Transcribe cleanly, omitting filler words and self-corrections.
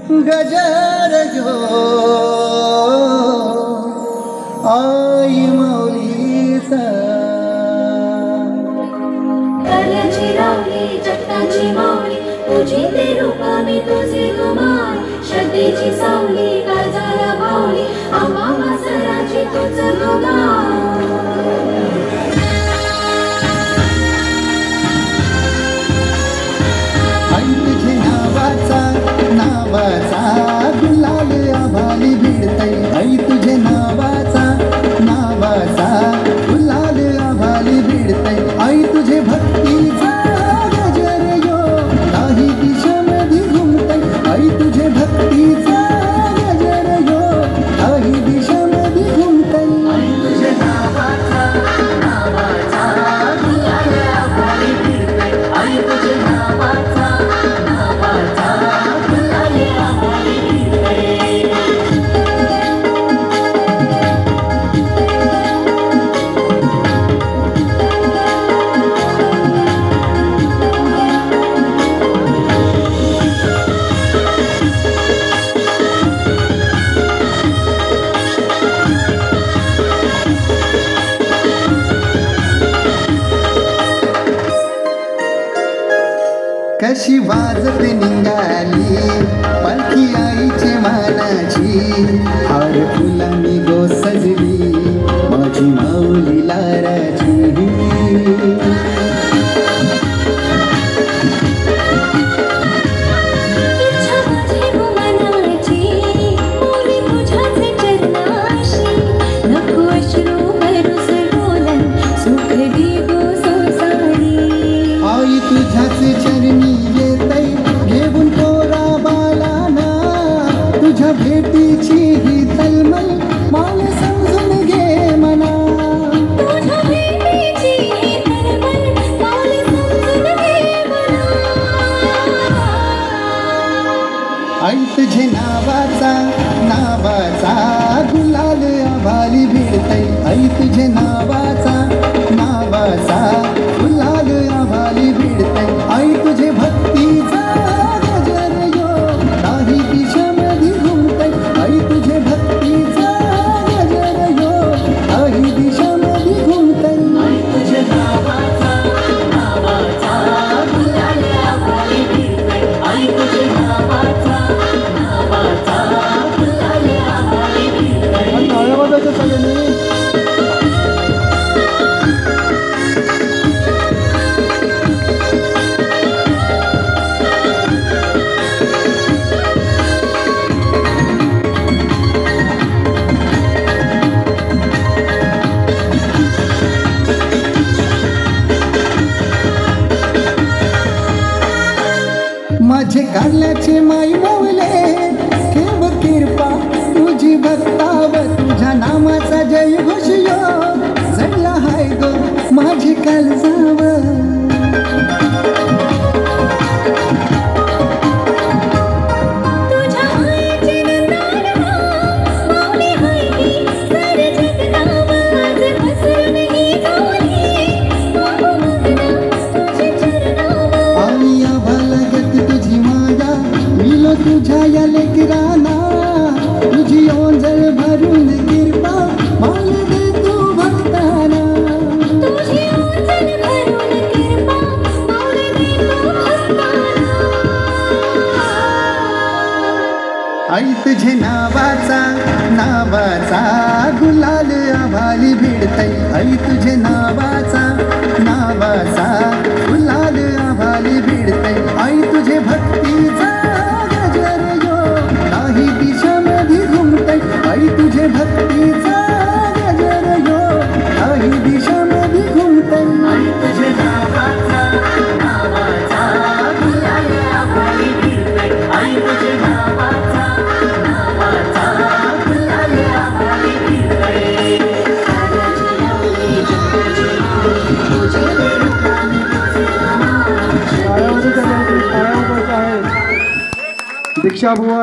गजर जो आई माऊलीचा कर्याची रावली जगताची माऊली तुझी ते रूप मी तुझे कुमार श्रद्धेची सावली काळजाला भावली आम्हा वासराची तुझ गुमान आई तुझे नावाचा गुलाल आभाली भिडतय आई तुझे नावाचा गुलाल आभाली भिडतय आई तुझे भक्तीचा गजर यो काही दिशामध्ये घुमतय आई तुझे भक्तीचा गजर यो काही दिशामध्ये घुमतय आई तुझे नावाचा गुलाल आभाली भिडतय आई तुझे नावाचा गुलाल आभाली भिडतय कशी वाजत निघाली पालखी आईची मानाची हार फुलांनी गो सजली माझी माऊली लाराची आई तुझ्याच चरणी येतय घेऊन पोरा बालाना तुझ्या भेटीची ही तलमल माल समजून घे मना तुझ्या भेटीची ही तलमल माल समजून घे मना आई तुझे नावाचा गुलाल आभाली भिडतय आई तुझे नावाचा गुलाल आभाली भिडतय आई तुझे भक्तीचा गजर यो काही दिशामध्ये घुमतय आई तुझे भक्तीचा गजर यो काही दिशामध्ये घुमतय आई तुझे नावाचा गुलाल आभाली भिडतय आई तुझे नावाचा गुलाल आभाली भिडतय माझे कारल्याचे माई माऊले ठेव कृपा तुझी भक्ताव तुझ्या नामाचा जय घोषयो जडला हाय गो माझे काळजाव तुझ्या या लेकराना तुझी ओंजळ भरून कृपा माल दे तू भक्ताना तुझी ओंजळ भरून कृपा माल दे तू भक्ताना आई तुझे नावाचा गुलाल आभाली भिडतय आई तुझे नावाचा गुलाल आभाली भिडतय आई तुझे भक्तीचा काही दिशामध्ये घुमतय आई तुझे भक्तीचा गजर यो काही दिशामध्ये घुमतय आई तुझे नावाचा गुलाल आभाली भिडतय आई तुझे नावाचा गुलाल आभाली भिडतय दीक्षा बुवा